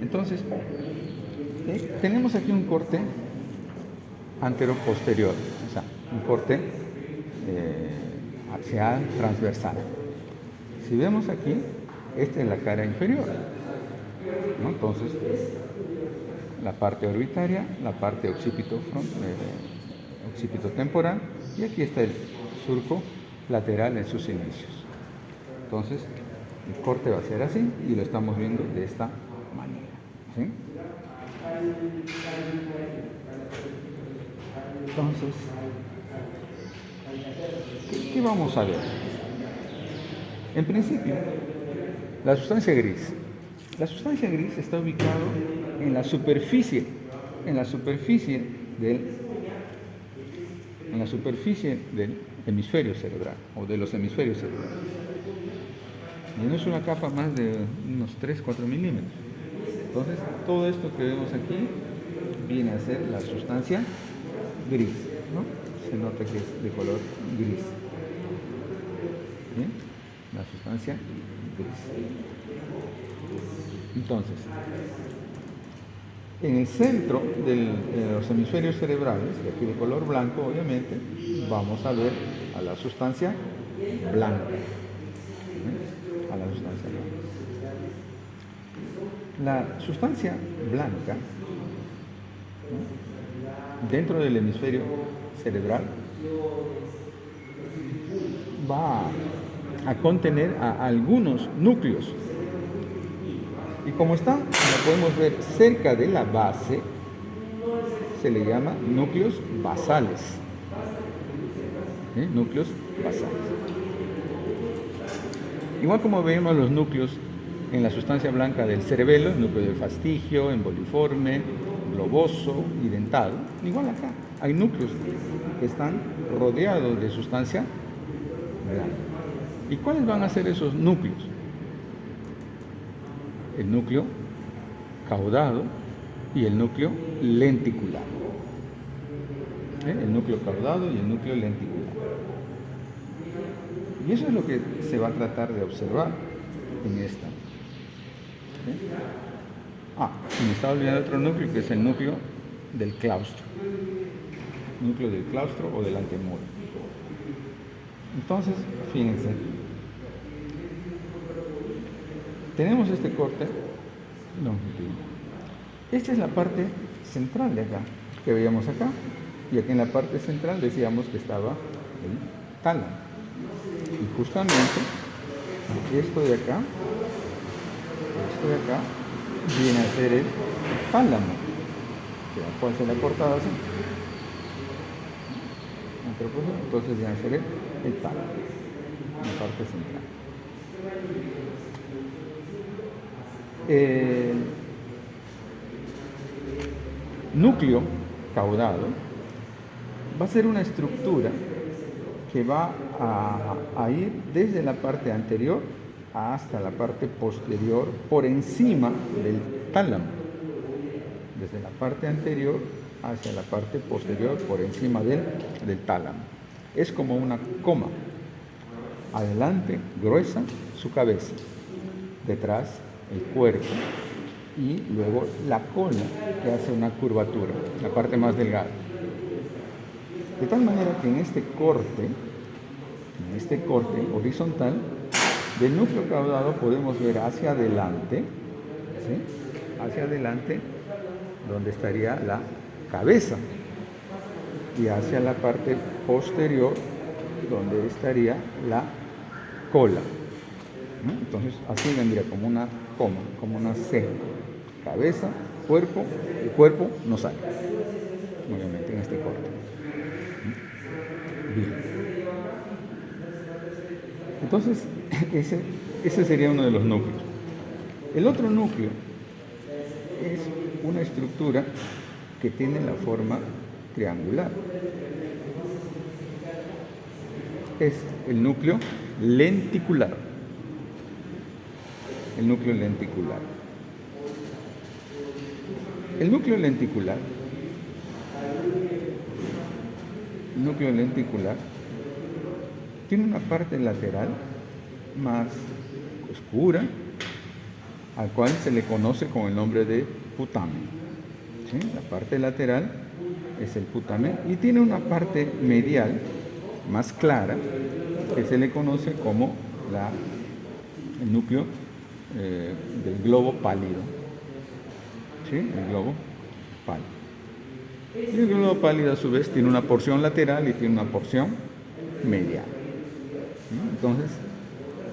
Entonces, tenemos aquí un corte antero-posterior, o sea, un corte axial transversal. Si vemos aquí, esta es la cara inferior, ¿no? Entonces, la parte orbitaria, la parte occipito-temporal, y aquí está el surco lateral en sus inicios. Entonces, el corte va a ser así y lo estamos viendo de esta manera, ¿sí? Entonces, ¿qué vamos a ver? En principio, la sustancia gris. La sustancia gris está ubicada en la superficie del hemisferio cerebral o de los hemisferios cerebrales. Y no es una capa más de unos 3-4 milímetros. Entonces, todo esto que vemos aquí viene a ser la sustancia gris, ¿no? Se nota que es de color gris. ¿Bien? La sustancia gris. Entonces, en el centro de los hemisferios cerebrales, y aquí de color blanco obviamente, vamos a ver a la sustancia blanca. A la sustancia blanca. La sustancia blanca, ¿no?, dentro del hemisferio cerebral va a contener a algunos núcleos. Y como está, lo podemos ver cerca de la base, se le llama núcleos basales. Núcleos basales. Igual como vemos los núcleos en la sustancia blanca del cerebelo, el núcleo del fastigio, emboliforme, globoso y dentado, igual acá hay núcleos que están rodeados de sustancia blanca. ¿Y cuáles van a ser esos núcleos? El núcleo caudado y el núcleo lenticular. El núcleo caudado y el núcleo lenticular. Y eso es lo que se va a tratar de observar en esta. Y me estaba olvidando otro núcleo, que es el núcleo del claustro. Núcleo del claustro o del antemuro. Entonces, fíjense. Tenemos este corte longitudinal. Esta es la parte central de acá, que veíamos acá. Y aquí en la parte central decíamos que estaba el tálamo. Y justamente esto de acá viene a ser el tálamo, la cual se le ha cortado así. Entonces viene a ser el tálamo, la parte central. El núcleo caudado va a ser una estructura que va a ir desde la parte anterior hasta la parte posterior, por encima del tálamo. Desde la parte anterior hacia la parte posterior, por encima del tálamo. Es como una coma. Adelante, gruesa, su cabeza. Detrás, el cuerpo. Y luego la cola, que hace una curvatura, la parte más delgada. De tal manera que en este corte horizontal del núcleo caudado podemos ver hacia adelante, ¿sí?, hacia adelante, donde estaría la cabeza, y hacia la parte posterior, donde estaría la cola. Entonces, así vendría como una coma, como una C. Cabeza, cuerpo, el cuerpo no sale, obviamente, en este corte. Bien. Entonces, ese sería uno de los núcleos. El otro núcleo es una estructura que tiene la forma triangular. Es el núcleo lenticular. El núcleo lenticular. El núcleo lenticular tiene una parte lateral más oscura, al cual se le conoce con el nombre de putamen. ¿Sí? La parte lateral es el putamen y tiene una parte medial más clara que se le conoce como el núcleo del globo pálido. ¿Sí? El globo pálido. Y el globo pálido a su vez tiene una porción lateral y tiene una porción medial. ¿Sí? Entonces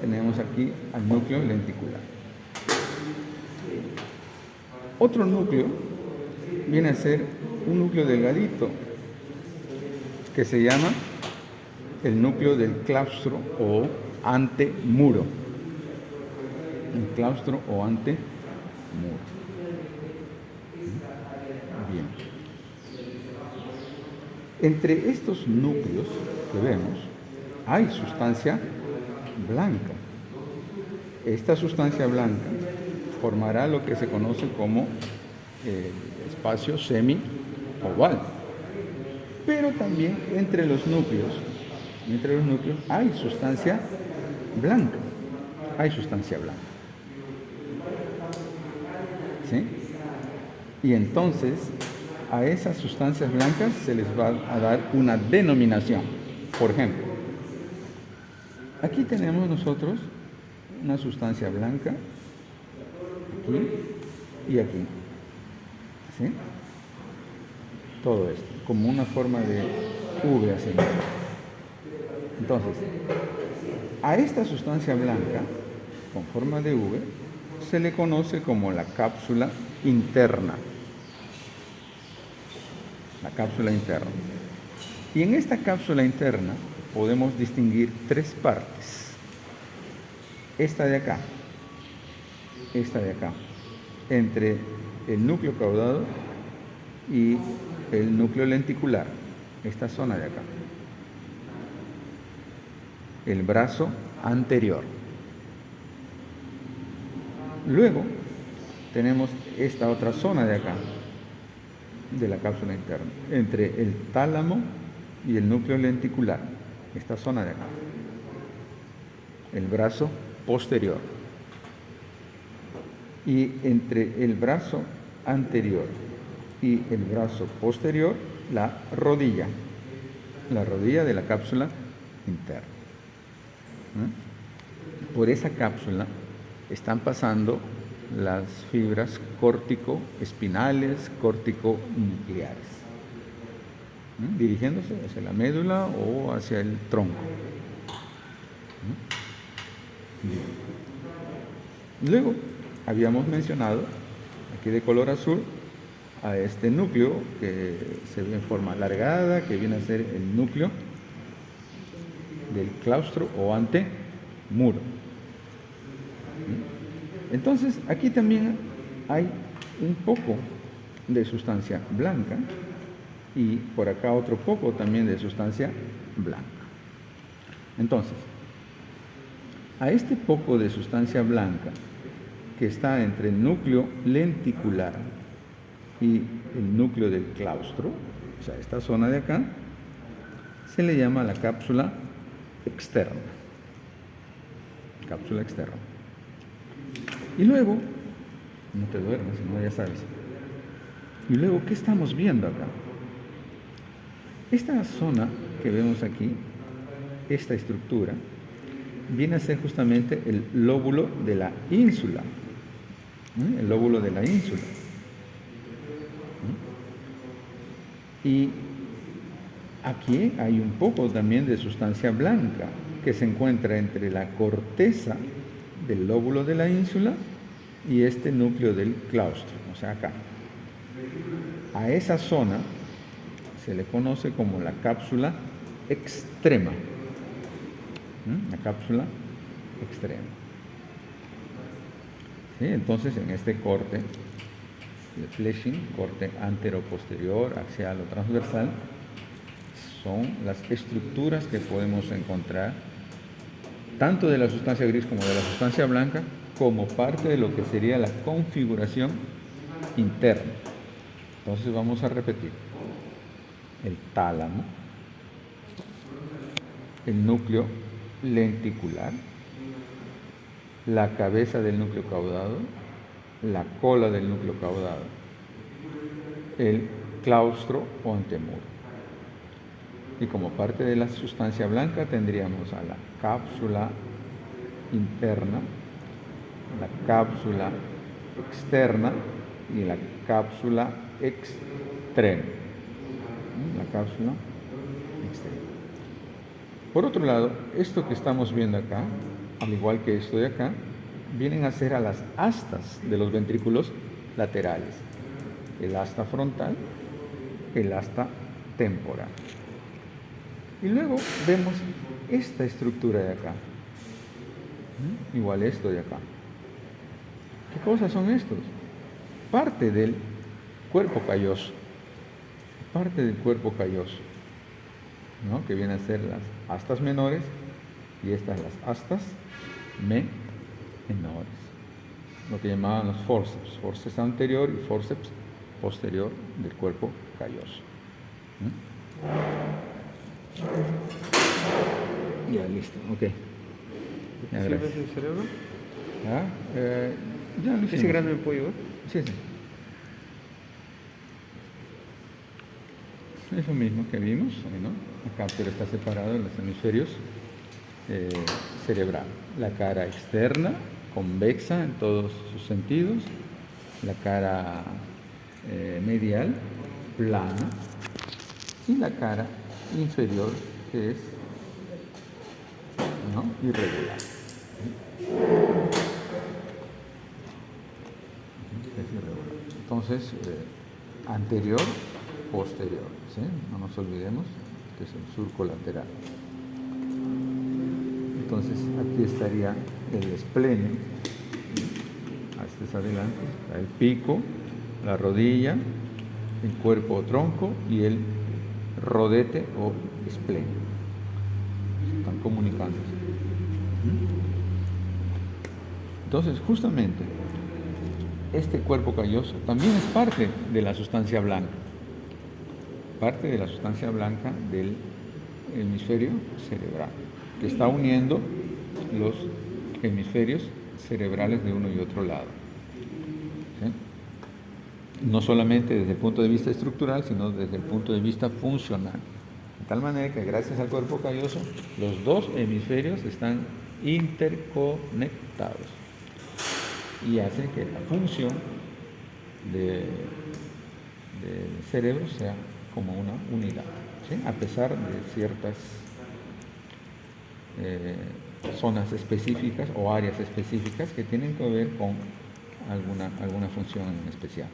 tenemos aquí al núcleo lenticular. Otro núcleo viene a ser un núcleo delgadito que se llama el núcleo del claustro o antemuro. El claustro o antemuro. Bien. Entre estos núcleos que vemos hay sustancia blanca. Esta sustancia blanca formará lo que se conoce como espacio semi-oval. Pero también entre los núcleos hay sustancia blanca. Hay sustancia blanca. ¿Sí? Y entonces a esas sustancias blancas se les va a dar una denominación. Por ejemplo, aquí tenemos nosotros una sustancia blanca, aquí y aquí. ¿Sí? Todo esto, como una forma de V así. Entonces, a esta sustancia blanca, con forma de V, se le conoce como la cápsula interna. La cápsula interna. Y en esta cápsula interna podemos distinguir tres partes. Esta de acá, entre el núcleo caudado y el núcleo lenticular, esta zona de acá. El brazo anterior. Luego tenemos esta otra zona de acá, de la cápsula interna, entre el tálamo y el núcleo lenticular, esta zona de acá. El brazo posterior. Y entre el brazo anterior y el brazo posterior, la rodilla de la cápsula interna. Por esa cápsula están pasando las fibras córtico-espinales, córtico-nucleares, dirigiéndose hacia la médula o hacia el tronco. Luego habíamos mencionado, aquí de color azul, a este núcleo que se ve en forma alargada, que viene a ser el núcleo del claustro o antemuro. Entonces, aquí también hay un poco de sustancia blanca y por acá otro poco también de sustancia blanca. Entonces, a este poco de sustancia blanca que está entre el núcleo lenticular y el núcleo del claustro, o sea, esta zona de acá, se le llama la cápsula externa. Cápsula externa. Y luego, no te duermas, no, ya sabes. Y luego, ¿qué estamos viendo acá? Esta zona que vemos aquí, esta estructura, viene a ser justamente el lóbulo de la ínsula. El lóbulo de la ínsula. Y aquí hay un poco también de sustancia blanca que se encuentra entre la corteza del lóbulo de la ínsula y este núcleo del claustro, o sea, acá. A esa zona se le conoce como la cápsula extrema. La cápsula extrema. ¿Sí? Entonces, en este corte, el fleshing, corte antero-posterior, axial o transversal, son las estructuras que podemos encontrar tanto de la sustancia gris como de la sustancia blanca, como parte de lo que sería la configuración interna. Entonces vamos a repetir. El tálamo, el núcleo lenticular, la cabeza del núcleo caudado, la cola del núcleo caudado, el claustro o antemuro. Y como parte de la sustancia blanca tendríamos a la cápsula interna, la cápsula externa y la cápsula externa. La cápsula externa. Por otro lado, esto que estamos viendo acá, al igual que esto de acá, vienen a ser a las astas de los ventrículos laterales. El asta frontal, el asta temporal. Y luego vemos esta estructura de acá. Igual esto de acá. ¿Qué cosas son estos? Parte del cuerpo calloso. Parte del cuerpo calloso, ¿no? Que vienen a ser las astas menores y estas las astas menores. Lo que llamaban los forceps anterior y forceps posterior del cuerpo calloso. Ya, listo, ok. Ya, ¿sirve el cerebro? Ya lo hicimos. ¿Ese grano me puedo llevar? Sí. Es lo mismo que vimos, ¿no? Acá, pero está separado en los hemisferios cerebral. La cara externa, convexa en todos sus sentidos. La cara medial, plana. Y la cara inferior, que es, ¿no?, irregular. Entonces, anterior, posterior, ¿sí? No nos olvidemos que es el surco lateral. Entonces, aquí estaría el esplenio, este es adelante, el pico, la rodilla, el cuerpo o tronco y el rodete o esplenio. Están comunicándose. Entonces, justamente, este cuerpo calloso también es parte de la sustancia blanca. Parte de la sustancia blanca del hemisferio cerebral, que está uniendo los hemisferios cerebrales de uno y otro lado. ¿Sí? No solamente desde el punto de vista estructural, sino desde el punto de vista funcional. De tal manera que gracias al cuerpo calloso, los dos hemisferios están interconectados y hacen que la función del cerebro sea como una unidad, ¿sí? A pesar de ciertas zonas específicas o áreas específicas que tienen que ver con alguna función en especial.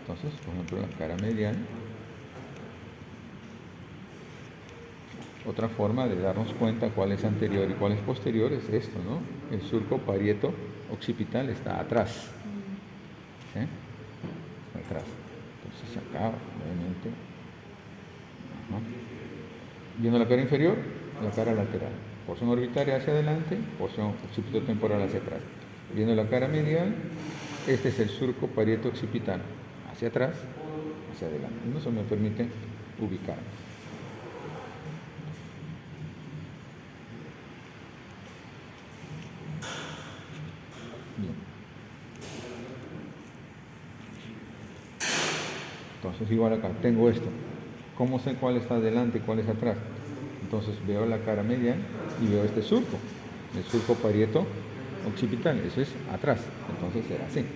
Entonces, por ejemplo, la cara medial. Otra forma de darnos cuenta cuál es anterior y cuál es posterior es esto, ¿no? El surco parieto occipital está atrás. ¿Sí? Está atrás. Entonces acá, obviamente, viendo la cara inferior, la cara lateral. Porción orbitaria hacia adelante, porción occipitotemporal hacia atrás. Viendo la cara medial, este es el surco parieto occipital. Hacia atrás, hacia adelante. Y eso me permite ubicar. Entonces igual acá, tengo esto. ¿Cómo sé cuál está adelante y cuál es atrás? Entonces veo la cara medial y veo este surco, el surco parieto occipital, eso es atrás, entonces será así. ¿Sí?